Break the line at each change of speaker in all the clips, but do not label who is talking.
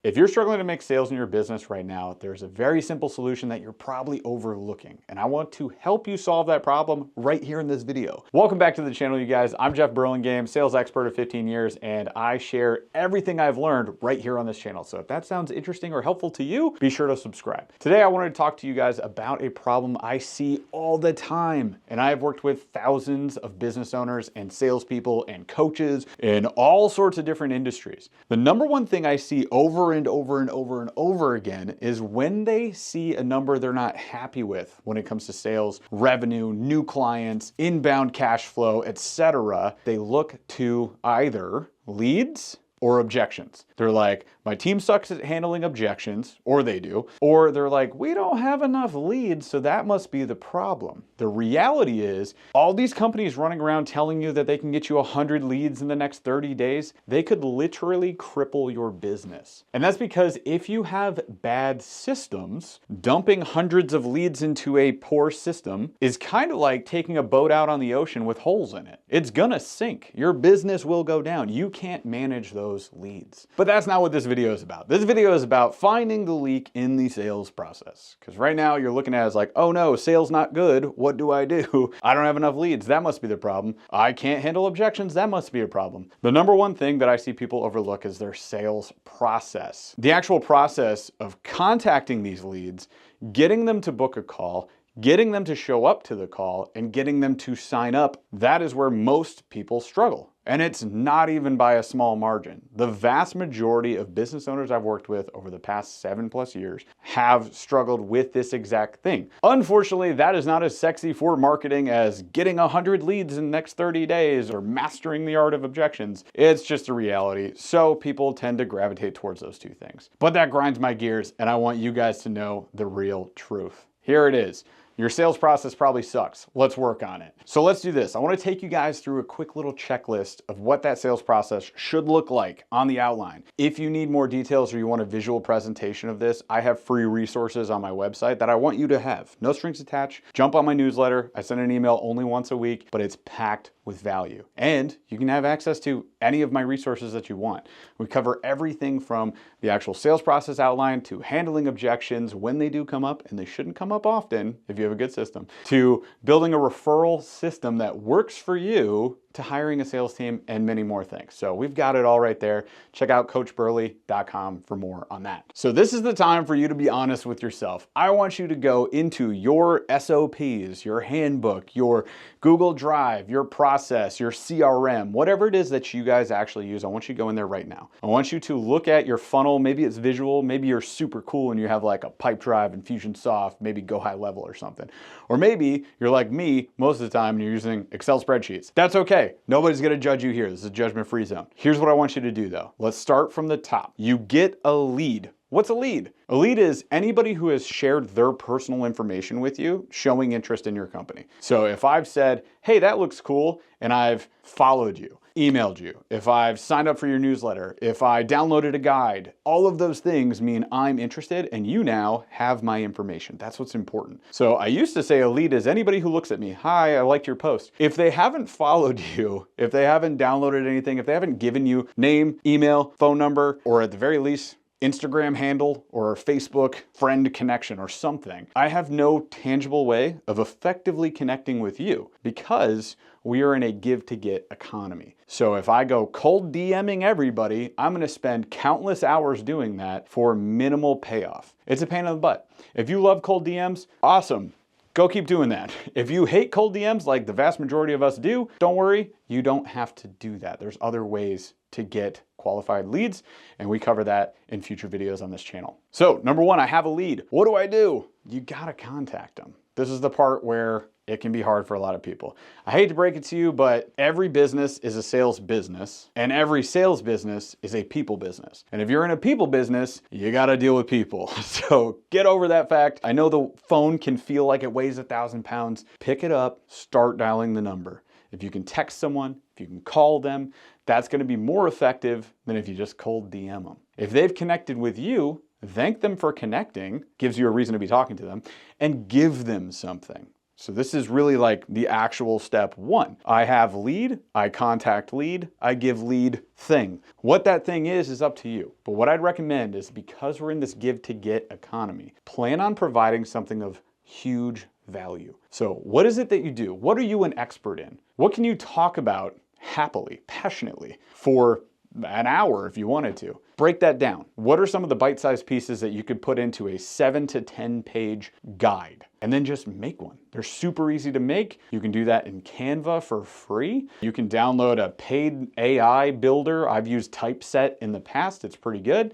If you're struggling to make sales in your business right now, there's a very simple solution that you're probably overlooking. And I want to help you solve that problem right here in this video. Welcome back to the channel, you guys. I'm Jeff Burlingame, sales expert of 15 years, and I share everything I've learned right here on this channel. So if that sounds interesting or helpful to you, be sure to subscribe. Today, I wanted to talk to you guys about a problem I see all the time. And I have worked with thousands of business owners and salespeople and coaches in all sorts of different industries. The number one thing I see over and over again is when they see a number they're not happy with when it comes to sales, revenue, new clients, inbound cash flow, etc., they look to either leads or objections. They're like, my team sucks at handling objections, or they do, or they're like, we don't have enough leads, so that must be the problem. The reality is, all these companies running around telling you that they can get you 100 leads in the next 30 days, they could literally cripple your business. And that's because if you have bad systems, dumping hundreds of leads into a poor system is kind of like taking a boat out on the ocean with holes in it. It's gonna sink. Your business will go down. You can't manage those leads. But that's not what this video is about. This video is about finding the leak in the sales process. Because right now you're looking at it as like, oh no, sales not good. What do? I don't have enough leads. That must be the problem. I can't handle objections. That must be a problem. The number one thing that I see people overlook is their sales process. The actual process of contacting these leads, getting them to book a call, getting them to show up to the call, and getting them to sign up. That is where most people struggle. And it's not even by a small margin. The vast majority of business owners I've worked with over the past 7+ years have struggled with this exact thing. Unfortunately, that is not as sexy for marketing as getting 100 leads in the next 30 days or mastering the art of objections. It's just a reality. So people tend to gravitate towards those two things. But that grinds my gears, and I want you guys to know the real truth. Here it is. Your sales process probably sucks. Let's work on it. So let's do this. I want to take you guys through a quick little checklist of what that sales process should look like on the outline. If you need more details or you want a visual presentation of this, I have free resources on my website that I want you to have. No strings attached. Jump on my newsletter. I send an email only once a week, but it's packed with value. And you can have access to any of my resources that you want. We cover everything from the actual sales process outline to handling objections when they do come up, and they shouldn't come up often if you have a good system, to building a referral system that works for you, to hiring a sales team, and many more things. So we've got it all right there. Check out coachburley.com for more on that. So this is the time for you to be honest with yourself. I want you to go into your SOPs, your handbook, your Google Drive, your process, your CRM, whatever it is that you guys actually use. I want you to go in there right now. I want you to look at your funnel. Maybe it's visual. Maybe you're super cool and you have like a Pipedrive, Infusionsoft, maybe Go High Level or something. Or maybe you're like me most of the time and you're using Excel spreadsheets. That's okay. Nobody's gonna judge you here. This is a judgment-free zone. Here's what I want you to do though. Let's start from the top. You get a lead. What's a lead? A lead is anybody who has shared their personal information with you, showing interest in your company. So if I've said, hey, that looks cool, and I've followed you, emailed you, if I've signed up for your newsletter, if I downloaded a guide, all of those things mean I'm interested and you now have my information. That's what's important. So I used to say a lead is anybody who looks at me, hi, I liked your post. If they haven't followed you, if they haven't downloaded anything, if they haven't given you name, email, phone number, or at the very least, Instagram handle or Facebook friend connection or something, I have no tangible way of effectively connecting with you because we are in a give to get economy. So if I go cold DMing everybody, I'm gonna spend countless hours doing that for minimal payoff. It's a pain in the butt. If you love cold DMs, awesome. Go keep doing that. If you hate cold DMs like the vast majority of us do, don't worry, you don't have to do that. There's other ways to get qualified leads, and we cover that in future videos on this channel. So number one, I have a lead. What do? You gotta contact them. This is the part where it can be hard for a lot of people. I hate to break it to you, but every business is a sales business, and every sales business is a people business. And if you're in a people business, you gotta deal with people. So get over that fact. I know the phone can feel like it weighs 1,000 pounds. Pick it up, start dialing the number. If you can text someone, if you can call them, that's gonna be more effective than if you just cold DM them. If they've connected with you, thank them for connecting, gives you a reason to be talking to them, and give them something. So this is really like the actual step one. I have lead, I contact lead, I give lead thing. What that thing is up to you. But what I'd recommend is, because we're in this give to get economy, plan on providing something of huge value. So what is it that you do? What are you an expert in? What can you talk about happily, passionately for an hour if you wanted to? Break that down. What are some of the bite-sized pieces that you could put into a 7 to 10 page guide? And then just make one. They're super easy to make. You can do that in Canva for free. You can download a paid AI builder. I've used Typeset in the past. It's pretty good.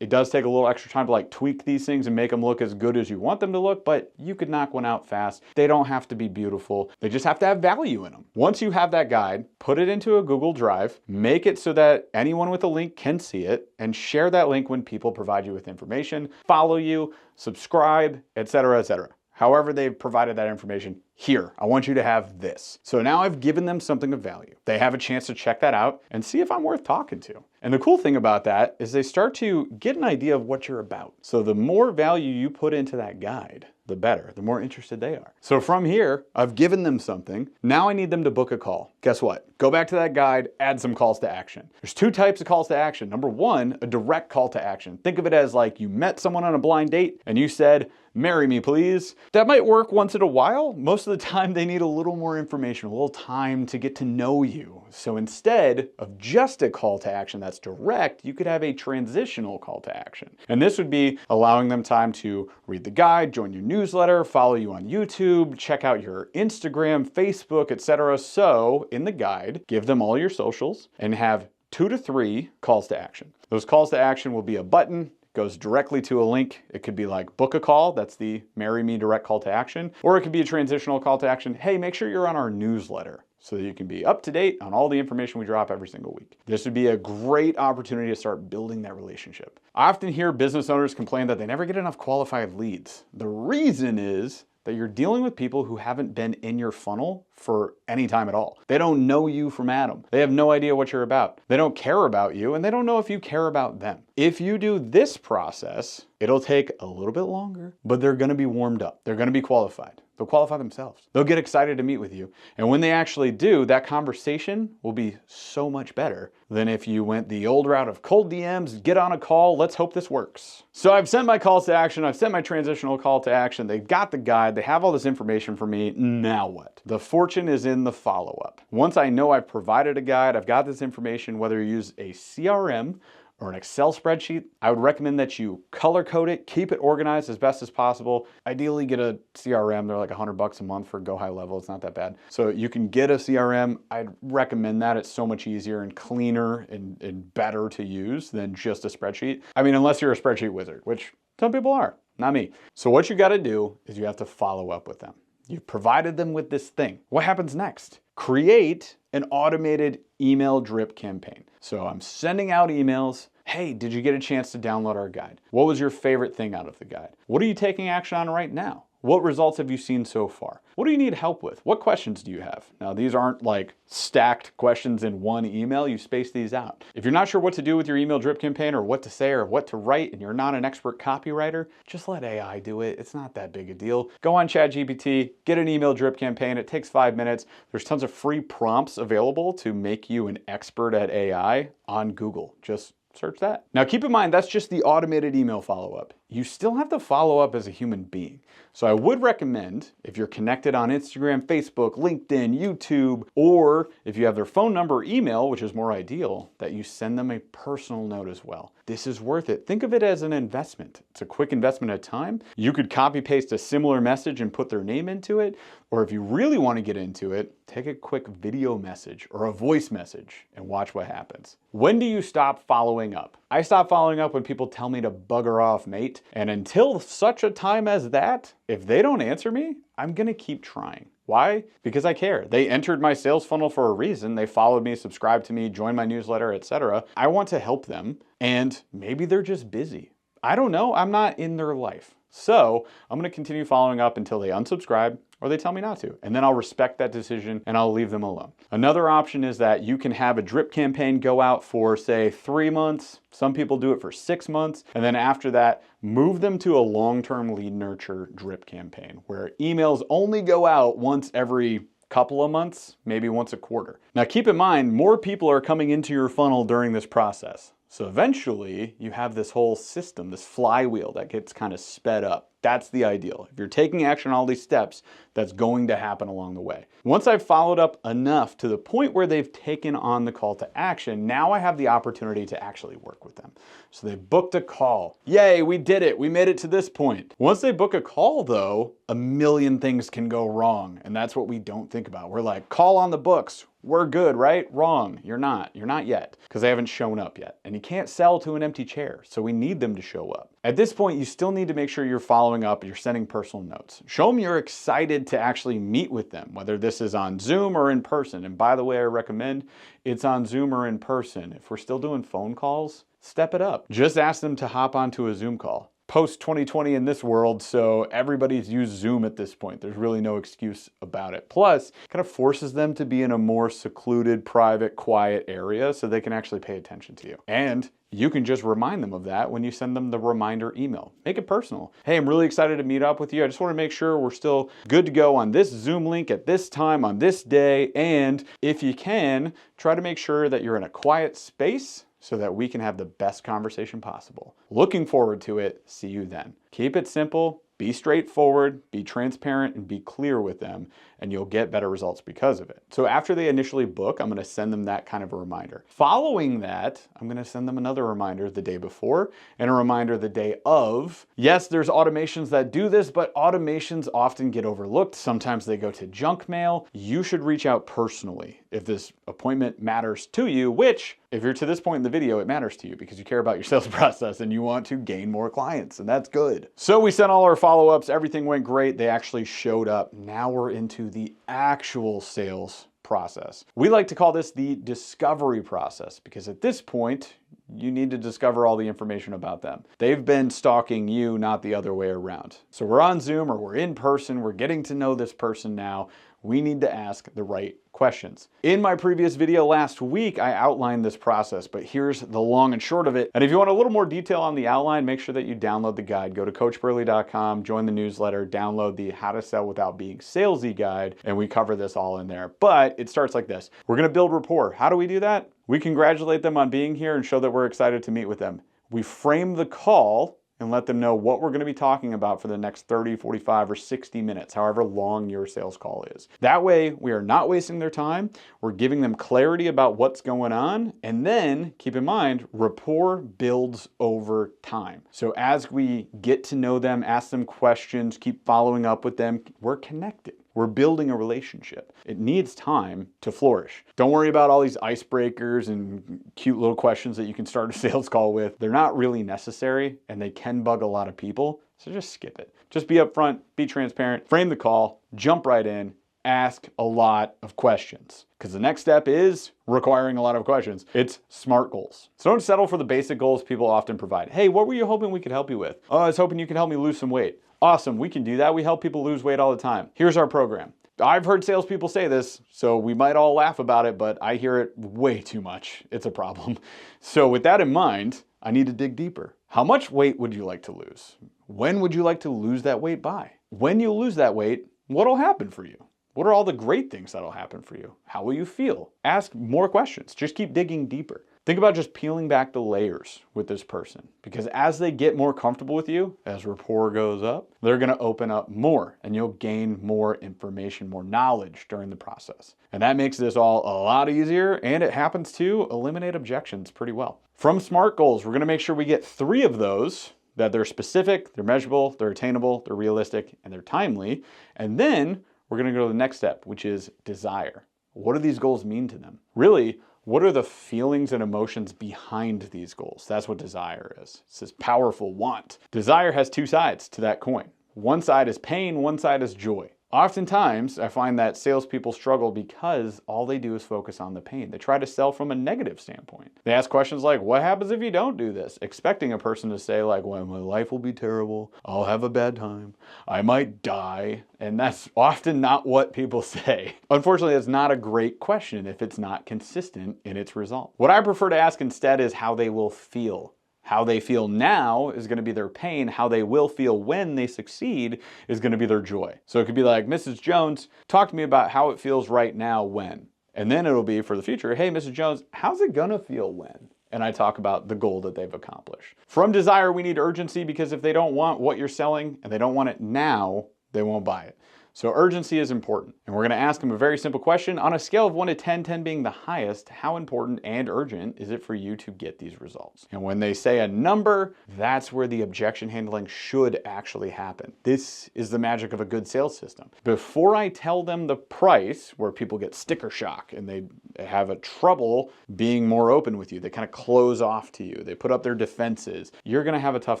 It does take a little extra time to like tweak these things and make them look as good as you want them to look, but you could knock one out fast. They don't have to be beautiful. They just have to have value in them. Once you have that guide, put it into a Google Drive, make it so that anyone with a link can see it, and share that link when people provide you with information, follow you, subscribe, etc., etc. However they've provided that information, here, I want you to have this. So now I've given them something of value. They have a chance to check that out and see if I'm worth talking to. And the cool thing about that is they start to get an idea of what you're about. So the more value you put into that guide, the better, the more interested they are. So from here, I've given them something. Now I need them to book a call. Guess what? Go back to that guide, add some calls to action. There's two types of calls to action. Number one, a direct call to action. Think of it as like you met someone on a blind date and you said, "Marry me, please." That might work once in a while. Most of the time they need a little more information, a little time to get to know you. So instead of just a call to action that's direct, you could have a transitional call to action. And this would be allowing them time to read the guide, join your newsletter, follow you on YouTube, check out your Instagram, Facebook, etc. So in the guide, give them all your socials and have 2 to 3 calls to action. Those calls to action will be a button, goes directly to a link. It could be like book a call, that's the marry me direct call to action, or it could be a transitional call to action. Hey, make sure you're on our newsletter so that you can be up to date on all the information we drop every single week. This would be a great opportunity to start building that relationship. I often hear business owners complain that they never get enough qualified leads. The reason is that you're dealing with people who haven't been in your funnel for any time at all. They don't know you from Adam. They have no idea what you're about. They don't care about you, and they don't know if you care about them. If you do this process, it'll take a little bit longer, but they're gonna be warmed up. They're gonna be qualified. They'll qualify themselves. They'll get excited to meet with you. And when they actually do, that conversation will be so much better than if you went the old route of cold DMs, get on a call, let's hope this works. So I've sent my calls to action, I've sent my transitional call to action, they've got the guide, they have all this information for me, now what? The fortune is in the follow-up. Once I know I've provided a guide, I've got this information, whether you use a CRM or an Excel spreadsheet, I would recommend that you color code it, keep it organized as best as possible. Ideally get a CRM, they're like $100 a month for Go High Level, it's not that bad. So you can get a CRM, I'd recommend that. It's so much easier and cleaner and better to use than just a spreadsheet. I mean, unless you're a spreadsheet wizard, which some people are, not me. So what you gotta do is you have to follow up with them. You've provided them with this thing. What happens next? Create an automated email drip campaign. So I'm sending out emails. Hey, did you get a chance to download our guide? What was your favorite thing out of the guide? What are you taking action on right now? What results have you seen so far? What do you need help with? What questions do you have? Now, these aren't like stacked questions in one email. You space these out. If you're not sure what to do with your email drip campaign or what to say or what to write and you're not an expert copywriter, just let AI do it. It's not that big a deal. Go on ChatGPT, get an email drip campaign. It takes 5 minutes. There's tons of free prompts available to make you an expert at AI on Google. Just search that. Now keep in mind, that's just the automated email follow-up. You still have to follow up as a human being. So I would recommend, if you're connected on Instagram, Facebook, LinkedIn, YouTube, or if you have their phone number or email, which is more ideal, that you send them a personal note as well. This is worth it. Think of it as an investment. It's a quick investment of time. You could copy paste a similar message and put their name into it. Or if you really want to get into it, take a quick video message or a voice message and watch what happens. When do you stop following up? I stop following up when people tell me to bugger off, mate. And until such a time as that, if they don't answer me, I'm gonna keep trying. Why? Because I care. They entered my sales funnel for a reason. They followed me, subscribed to me, joined my newsletter, etc. I want to help them, and maybe they're just busy. I don't know, I'm not in their life. So I'm going to continue following up until they unsubscribe or they tell me not to. And then I'll respect that decision and I'll leave them alone. Another option is that you can have a drip campaign go out for, say, 3 months. Some people do it for 6 months. And then after that, move them to a long-term lead nurture drip campaign where emails only go out once every couple of months, maybe once a quarter. Now keep in mind, more people are coming into your funnel during this process. So eventually you have this whole system, this flywheel that gets kind of sped up. That's the ideal. If you're taking action on all these steps, that's going to happen along the way. Once I've followed up enough to the point where they've taken on the call to action, now I have the opportunity to actually work with them. So they booked a call. Yay, we did it. We made it to this point. Once they book a call though, a million things can go wrong. And that's what we don't think about. We're like, call on the books. We're good, right? Wrong. You're not. You're not yet, because they haven't shown up yet. And you can't sell to an empty chair, so we need them to show up. At this point, you still need to make sure you're following up, you're sending personal notes. Show them you're excited to actually meet with them, whether this is on Zoom or in person. And by the way, I recommend it's on Zoom or in person. If we're still doing phone calls, step it up. Just ask them to hop onto a Zoom call. Post 2020 in this world, so everybody's used Zoom at this point. There's really no excuse about it. Plus, it kind of forces them to be in a more secluded, private, quiet area so they can actually pay attention to you. And you can just remind them of that when you send them the reminder email. Make it personal. Hey, I'm really excited to meet up with you. I just want to make sure we're still good to go on this Zoom link at this time on this day. And if you can, try to make sure that you're in a quiet space so that we can have the best conversation possible. Looking forward to it. See you then. Keep it simple, be straightforward, be transparent, and be clear with them, and you'll get better results because of it. So after they initially book, I'm gonna send them that kind of a reminder. Following that, I'm gonna send them another reminder the day before and a reminder the day of. Yes, there's automations that do this, but automations often get overlooked. Sometimes they go to junk mail. You should reach out personally if this appointment matters to you, which, if you're to this point in the video, it matters to you because you care about your sales process and you want to gain more clients, and that's good. So we sent all our follow-ups, everything went great, they actually showed up. Now we're into the actual sales process. We like to call this the discovery process because at this point, you need to discover all the information about them. They've been stalking you, not the other way around. So we're on Zoom or we're in person, we're getting to know this person now. We need to ask the right questions. In my previous video last week, I outlined this process, but here's the long and short of it. And if you want a little more detail on the outline, make sure that you download the guide. Go to coachburley.com, join the newsletter, download the How to Sell Without Being Salesy guide, and we cover this all in there. But it starts like this. We're gonna build rapport. How do we do that? We congratulate them on being here and show that we're excited to meet with them. We frame the call and let them know what we're going to be talking about for the next 30, 45, or 60 minutes, however long your sales call is. That way, we are not wasting their time. We're giving them clarity about what's going on. And then, keep in mind, rapport builds over time. So as we get to know them, ask them questions, keep following up with them, we're connected. We're building a relationship. It needs time to flourish. Don't worry about all these icebreakers and cute little questions that you can start a sales call with. They're not really necessary and they can bug a lot of people. So just skip it. Just be upfront, be transparent, frame the call, jump right in, ask a lot of questions. Because the next step is requiring a lot of questions. It's SMART goals. So don't settle for the basic goals people often provide. Hey, what were you hoping we could help you with? Oh, I was hoping you could help me lose some weight. Awesome, we can do that. We help people lose weight all the time. Here's our program. I've heard salespeople say this, so we might all laugh about it, but I hear it way too much. It's a problem. So with that in mind, I need to dig deeper. How much weight would you like to lose? When would you like to lose that weight by? When you lose that weight, what'll happen for you? What are all the great things that'll happen for you? How will you feel? Ask more questions. Just keep digging deeper. Think about just peeling back the layers with this person, because as they get more comfortable with you, as rapport goes up, they're going to open up more and you'll gain more information, more knowledge during the process. And that makes this all a lot easier, and it happens to eliminate objections pretty well. From SMART goals, we're going to make sure we get 3 of those, that they're specific, they're measurable, they're attainable, they're realistic, and they're timely. And then we're going to go to the next step, which is desire. What do these goals mean to them? Really, what are the feelings and emotions behind these goals? That's what desire is. It's this powerful want. Desire has 2 sides to that coin. One side is pain, one side is joy. Oftentimes, I find that salespeople struggle because all they do is focus on the pain. They try to sell from a negative standpoint. They ask questions like, what happens if you don't do this? Expecting a person to say like, well, my life will be terrible. I'll have a bad time. I might die. And that's often not what people say. Unfortunately, it's not a great question if it's not consistent in its result. What I prefer to ask instead is how they will feel. How they feel now is going to be their pain. How they will feel when they succeed is going to be their joy. So it could be like, Mrs. Jones, talk to me about how it feels right now when. And then it'll be for the future, hey, Mrs. Jones, how's it going to feel when? And I talk about the goal that they've accomplished. From desire, we need urgency, because if they don't want what you're selling and they don't want it now, they won't buy it. So urgency is important. And we're going to ask them a very simple question. On a scale of 1 to 10, 10 being the highest, how important and urgent is it for you to get these results? And when they say a number, that's where the objection handling should actually happen. This is the magic of a good sales system. Before I tell them the price, where people get sticker shock and they have a trouble being more open with you, they kind of close off to you, they put up their defenses, you're going to have a tough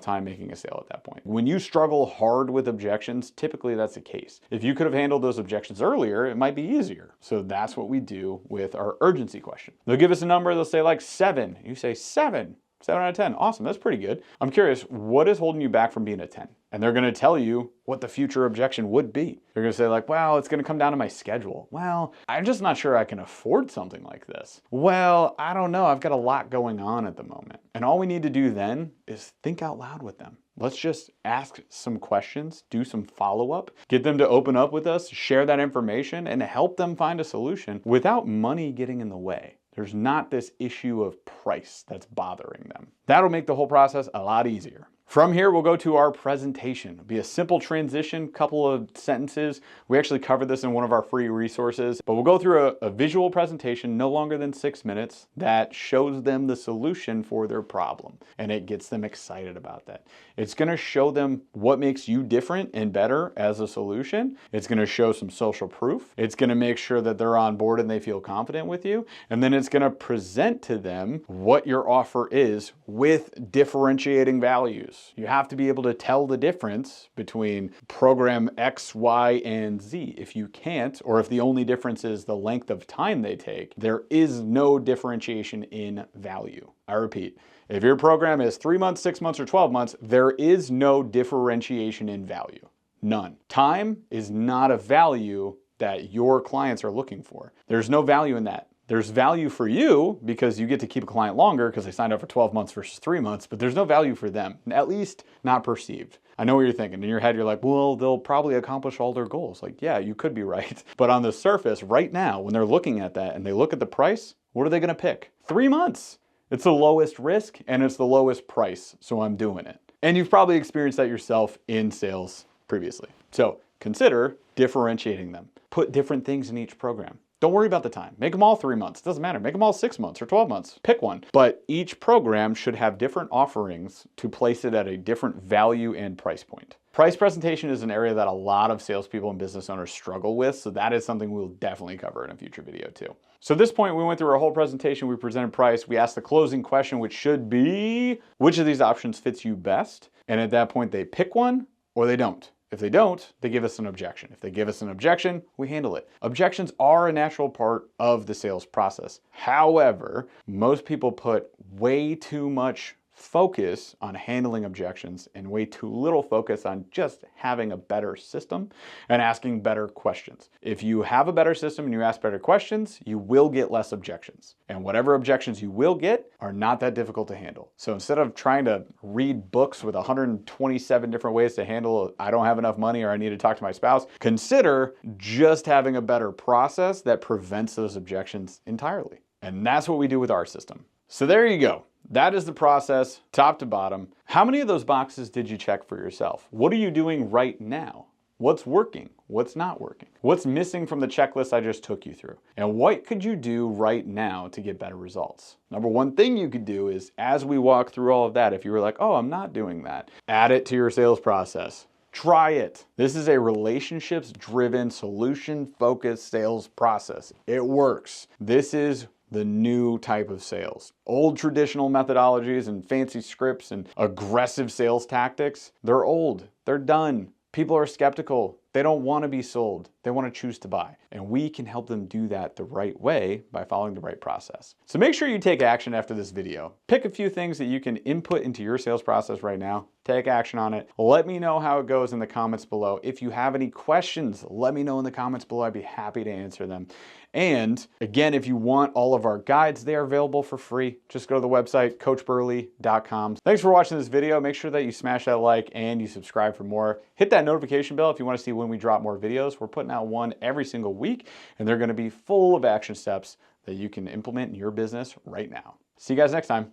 time making a sale at that point. When you struggle hard with objections, typically that's the case. If you could have handled those objections earlier, it might be easier. So that's what we do with our urgency question. They'll give us a number, they'll say like 7. You say 7. 7 out of 10. Awesome, that's pretty good. I'm curious, what is holding you back from being a 10? And they're gonna tell you what the future objection would be. They're gonna say like, well, it's gonna come down to my schedule. Well, I'm just not sure I can afford something like this. Well, I don't know, I've got a lot going on at the moment. And all we need to do then is think out loud with them. Let's just ask some questions, do some follow-up, get them to open up with us, share that information, and help them find a solution without money getting in the way. There's not this issue of price that's bothering them. That'll make the whole process a lot easier. From here, we'll go to our presentation. It'll be a simple transition, couple of sentences. We actually covered this in one of our free resources, but we'll go through a visual presentation, no longer than 6 minutes, that shows them the solution for their problem. And it gets them excited about that. It's gonna show them what makes you different and better as a solution. It's gonna show some social proof. It's gonna make sure that they're on board and they feel confident with you. And then it's gonna present to them what your offer is with differentiating values. You have to be able to tell the difference between program X, Y, and Z. If you can't, or if the only difference is the length of time they take, there is no differentiation in value. I repeat, if your program is 3 months, 6 months, or 12 months, there is no differentiation in value. None. Time is not a value that your clients are looking for. There's no value in that. There's value for you because you get to keep a client longer because they signed up for 12 months versus 3 months, but there's no value for them, at least not perceived. I know what you're thinking. In your head, you're like, well, they'll probably accomplish all their goals. Like, yeah, you could be right. But on the surface, right now, when they're looking at that and they look at the price, what are they gonna pick? 3 months. It's the lowest risk and it's the lowest price, so I'm doing it. And you've probably experienced that yourself in sales previously. So consider differentiating them. Put different things in each program. Don't worry about the time. Make them all 3 months. It doesn't matter. Make them all 6 months or 12 months. Pick one. But each program should have different offerings to place it at a different value and price point. Price presentation is an area that a lot of salespeople and business owners struggle with, so that is something we'll definitely cover in a future video too. So at this point, we went through our whole presentation. We presented price. We asked the closing question, which should be, which of these options fits you best? And at that point, they pick one or they don't. If they don't, they give us an objection. If they give us an objection, we handle it. Objections are a natural part of the sales process. However, most people put way too much focus on handling objections and way too little focus on just having a better system and asking better questions. If you have a better system and you ask better questions, you will get less objections. And whatever objections you will get are not that difficult to handle. So instead of trying to read books with 127 different ways to handle, I don't have enough money or I need to talk to my spouse, consider just having a better process that prevents those objections entirely. And that's what we do with our system. So there you go. That is the process, top to bottom. How many of those boxes did you check for yourself? What are you doing right now? What's working? What's not working? What's missing from the checklist I just took you through? And what could you do right now to get better results? Number one thing you could do is, as we walk through all of that, if you were like, oh, I'm not doing that, add it to your sales process. Try it. This is a relationships-driven, solution-focused sales process. It works. This is the new type of sales. Old traditional methodologies and fancy scripts and aggressive sales tactics, they're old, they're done. People are skeptical. They don't want to be sold. They want to choose to buy. And we can help them do that the right way by following the right process. So make sure you take action after this video. Pick a few things that you can input into your sales process right now. Take action on it. Let me know how it goes in the comments below. If you have any questions, let me know in the comments below. I'd be happy to answer them. And again, if you want all of our guides, they are available for free. Just go to the website, coachburley.com. Thanks for watching this video. Make sure that you smash that like and you subscribe for more. Hit that notification bell if you want to see when we drop more videos. We're putting out one every single week, and they're going to be full of action steps that you can implement in your business right now. See you guys next time.